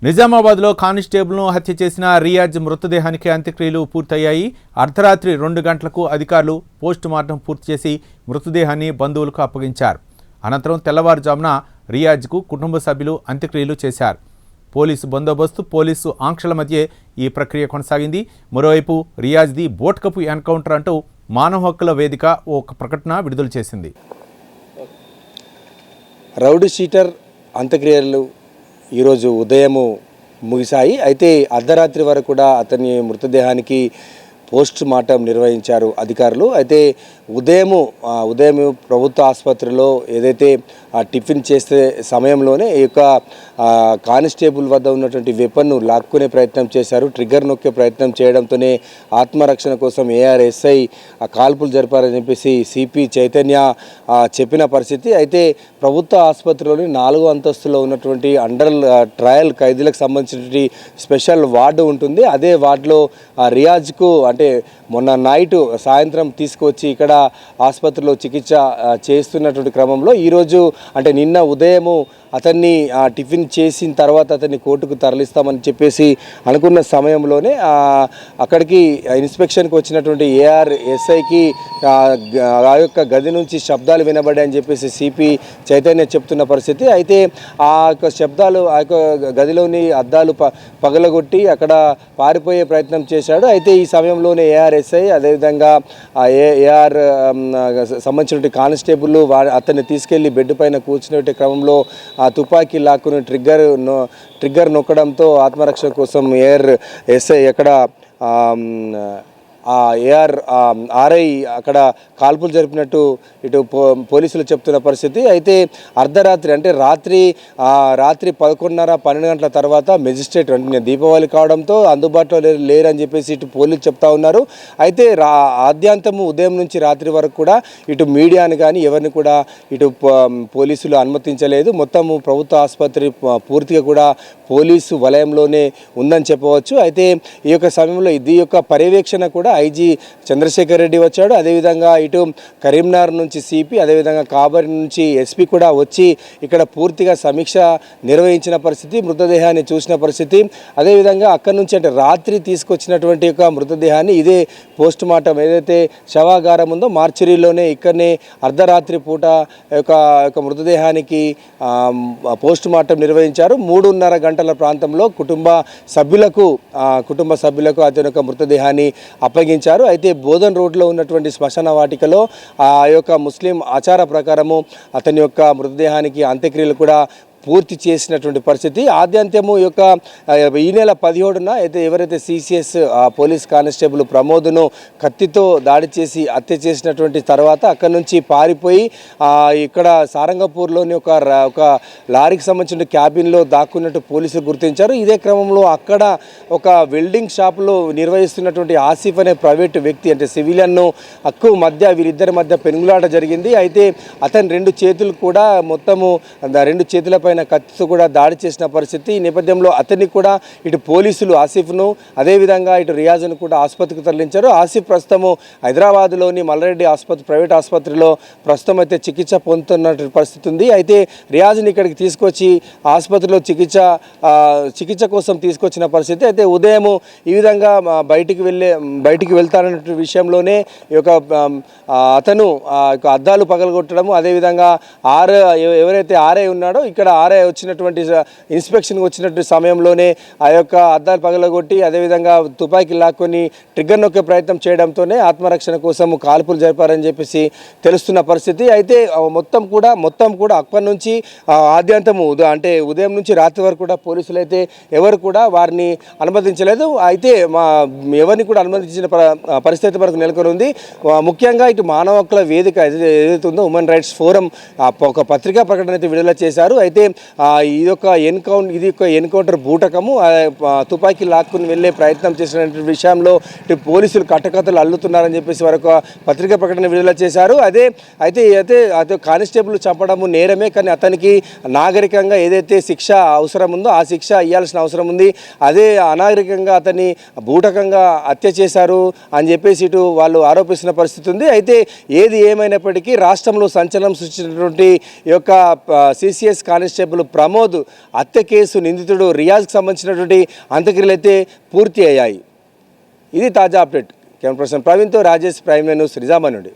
నిజామాబాద్లో కానిస్టేబుల్ను హత్య చేసిన రియాజ్ మృతదేహానికి అంత్యక్రియలు పూర్తయ్యాయి. అర్ధరాత్రి 2 గంటలకు అధికారులు పోస్టు మార్టం పూర్తి చేసి మృతదేహాన్ని బంధువులకు అప్పగించారు. అనంతరం తెల్లవారుజామున రియాజ్కు కుటుంబ సభ్యులు అంత్యక్రియలు చేశారు. పోలీసు బందోబస్తు, పోలీసు ఆంక్షల మధ్య ఈ ప్రక్రియ కొనసాగింది. మరోవైపు రియాజ్ది బోట్కపు ఎన్కౌంటర్ అంటూ మానవ హక్కుల వేదిక ఒక ప్రకటన విడుదల చేసింది. రౌడీ షీటర్ అంత్యక్రియలు ఈరోజు ఉదయము ముగిశాయి. అయితే అర్ధరాత్రి వరకు కూడా అతని మృతదేహానికి పోస్ట్ మార్టం నిర్వహించారు అధికారులు. అయితే ఉదయం ప్రభుత్వ ఆసుపత్రిలో ఏదైతే టిఫిన్ చేసే సమయంలోనే ఈ యొక్క కానిస్టేబుల్ వద్ద ఉన్నటువంటి వెపన్ను లాక్కునే ప్రయత్నం చేశారు. ట్రిగ్గర్ నొక్కే ప్రయత్నం చేయడంతోనే ఆత్మరక్షణ కోసం ఏఆర్ఎస్ఐ కాల్పులు జరిపారని చెప్పేసి సిపి చైతన్య చెప్పిన పరిస్థితి. అయితే ప్రభుత్వ ఆసుపత్రిలోని 4వ అంతస్తులో ఉన్నటువంటి అండర్ ట్రయల్ ఖైదీలకు సంబంధించినటువంటి స్పెషల్ వార్డు ఉంటుంది. అదే వార్డులో రియాజ్కు అంటే మొన్న నైట్ సాయంత్రం తీసుకొచ్చి ఇక్కడ ఆసుపత్రిలో చికిత్స చేస్తున్నటువంటి క్రమంలో ఈరోజు అంటే నిన్న ఉదయము అతన్ని టిఫిన్ చేసిన తర్వాత అతన్ని కోర్టుకు తరలిస్తామని చెప్పేసి అనుకున్న సమయంలోనే అక్కడికి ఇన్స్పెక్షన్కి వచ్చినటువంటి ఏఆర్ఎస్ఐకి ఆ యొక్క గది నుంచి శబ్దాలు వినబడాయని చెప్పేసి సిపి చైతన్య చెప్తున్న పరిస్థితి. అయితే ఆ యొక్క శబ్దాలు ఆ యొక్క గదిలోని అద్దాలు పగలగొట్టి అక్కడ పారిపోయే ప్రయత్నం చేశాడు. అయితే ఈ సమయంలోనే ఏఆర్ఎస్ఐ అదేవిధంగా ఏఆర్ సంబంధించినటువంటి కానిస్టేబుల్ అతన్ని తీసుకెళ్లి బెడ్ పైన కూర్చునే క్రమంలో ఆ తుపాకీ లాక్కుని ట్రిగ్గర్ నొక్కడంతో ఆత్మరక్షణ కోసం ఏఆర్ఎస్ఐ ఎక్కడ ఆర్ఐ అక్కడ కాల్పులు జరిపినట్టు ఇటు పోలీసులు చెప్తున్న పరిస్థితి. అయితే అర్ధరాత్రి అంటే రాత్రి 11:30-12 గంటల తర్వాత మెజిస్ట్రేట్ అంటే దీపావళి కావడంతో అందుబాటులో లేరని చెప్పేసి ఇటు పోలీసులు చెప్తా ఉన్నారు. అయితే ఆద్యాంతము ఉదయం నుంచి రాత్రి వరకు కూడా ఇటు మీడియాని కానీ ఎవరిని కూడా ఇటు పోలీసులు అనుమతించలేదు. మొత్తము ప్రభుత్వ ఆసుపత్రి పూర్తిగా కూడా పోలీసు వలయంలోనే ఉందని చెప్పవచ్చు. అయితే ఈ యొక్క సమయంలో ఈ యొక్క పర్యవేక్షణ కూడా ఐజీ చంద్రశేఖర్ రెడ్డి వచ్చాడు. అదేవిధంగా ఇటు కరీంనగర్ నుంచి సిపి, అదేవిధంగా కాబరి నుంచి ఎస్పీ కూడా వచ్చి ఇక్కడ పూర్తిగా సమీక్ష నిర్వహించిన పరిస్థితి, మృతదేహాన్ని చూసిన పరిస్థితి. అదేవిధంగా అక్కడి నుంచి అంటే రాత్రి తీసుకొచ్చినటువంటి యొక్క మృతదేహాన్ని ఇదే పోస్ట్ మార్టం ఏదైతే శవాగారం ఉందో మార్చరీలోనే ఇక్కడనే అర్ధరాత్రి పూట యొక్క మృతదేహానికి పోస్ట్ మార్టం నిర్వహించారు. 3:30 గంటల ప్రాంతంలో కుటుంబ సభ్యులకు అతని యొక్క మృతదేహాన్ని అప్పగించారు. అయితే బోధన్ రోడ్లో ఉన్నటువంటి శ్మశాన వాటికలో ఆ యొక్క ముస్లిం ఆచార ప్రకారము అతని యొక్క మృతదేహానికి అంత్యక్రియలు కూడా పూర్తి చేసినటువంటి పరిస్థితి. ఆద్యంతము యొక్క ఈ నెల 17న అయితే ఎవరైతే సిసిఎస్ పోలీస్ కానిస్టేబుల్ ప్రమోద్ను కత్తితో దాడి చేసి హత్య చేసినటువంటి తర్వాత అక్కడి నుంచి పారిపోయి ఇక్కడ సారంగపూర్లోని ఒక లారీకి సంబంధించిన క్యాబిన్లో దాక్కున్నట్టు పోలీసులు గుర్తించారు. ఇదే క్రమంలో అక్కడ ఒక వెల్డింగ్ షాప్లో నిర్వహిస్తున్నటువంటి ఆసిఫ్ అనే ప్రైవేటు వ్యక్తి అంటే సివిలియన్ను హక్కు మధ్య వీరిద్దరి మధ్య పెనుగులాట జరిగింది. అయితే అతని 2 చేతులు కూడా మొత్తము 2 చేతులపై కత్తితో కూడా దాడి చేసిన పరిస్థితి. ఈ నేపథ్యంలో అతన్ని కూడా ఇటు పోలీసులు ఆసిఫ్ను అదేవిధంగా ఇటు రియాజ్ను కూడా ఆసుపత్రికి తరలించారు. ఆసిఫ్ ప్రస్తుతము హైదరాబాద్లోని మల్లారెడ్డి ప్రైవేట్ ఆసుపత్రిలో ప్రస్తుతం అయితే చికిత్స పొందుతున్నటువంటి పరిస్థితి ఉంది. అయితే రియాజ్ని ఇక్కడికి తీసుకొచ్చి ఆసుపత్రిలో చికిత్స కోసం తీసుకొచ్చిన పరిస్థితి. అయితే ఉదయం ఈ విధంగా బయటికి వెళ్తారన్న విషయంలోనే ఈ యొక్క అతను అద్దాలు పగలగొట్టడము, అదేవిధంగా ఎవరైతే ఆర్ఐ ఉన్నాడో ఇక్కడ ఆర్ఐ ఇన్స్పెక్షన్కి వచ్చినటువంటి సమయంలోనే ఆ యొక్క అద్దాలు పగలగొట్టి అదేవిధంగా తుపాకీ లాక్కొని ట్రిగ్గర్ నొక్కే ప్రయత్నం చేయడంతోనే ఆత్మరక్షణ కోసం కాల్పులు జరిపారని చెప్పేసి తెలుస్తున్న పరిస్థితి. అయితే మొత్తం కూడా అక్కడి నుంచి ఆద్యంతము అంటే ఉదయం నుంచి రాత్రి వరకు కూడా పోలీసులు అయితే ఎవరు కూడా వారిని అనుమతించలేదు. అయితే ఎవరిని కూడా అనుమతించిన పరిస్థితి మనకు నెలకొని ఉంది. ముఖ్యంగా ఇటు మానవ హక్కుల వేదిక ఏదైతే ఉందో హ్యూమన్ రైట్స్ ఫోరం ఒక పత్రికా ప్రకటన అయితే విడుదల చేశారు. అయితే ఇది ఒక ఎన్కౌంటర్ బూటకము, తుపాకీ లాక్కుని వెళ్ళే ప్రయత్నం చేసినటువంటి విషయంలో పోలీసులు కట్టకథలు అల్లుతున్నారని చెప్పేసి వారు ఒక పత్రికా ప్రకటన విడుదల చేశారు. అయితే కానిస్టేబుల్ చంపడము నేరమే, కానీ అతనికి నాగరికంగా ఏదైతే శిక్ష అవసరం ఉందో ఆ శిక్ష ఇవ్వాల్సిన అవసరం ఉంది. అదే అనాగరికంగా అతన్ని బూటకంగా హత్య చేశారు అని చెప్పేసి ఇటు వాళ్ళు ఆరోపిస్తున్న పరిస్థితి ఉంది. అయితే ఏది ఏమైనప్పటికీ రాష్ట్రంలో సంచలనం సృష్టించినటువంటి ఈ యొక్క సిసిఎస్ కానిస్టేబుల్ కానిస్టేబుల్ ప్రమోద్ హత్య కేసు నిందితుడు రియాజ్కి సంబంధించినటువంటి అంత్యక్రియలు అయితే పూర్తి అయ్యాయి. ఇది తాజా అప్డేట్. కెమెరా పర్సన్ ప్రవీణ్తో రాజేష్, ప్రైమ్ న్యూస్, నిజామాబాద్ నుండి.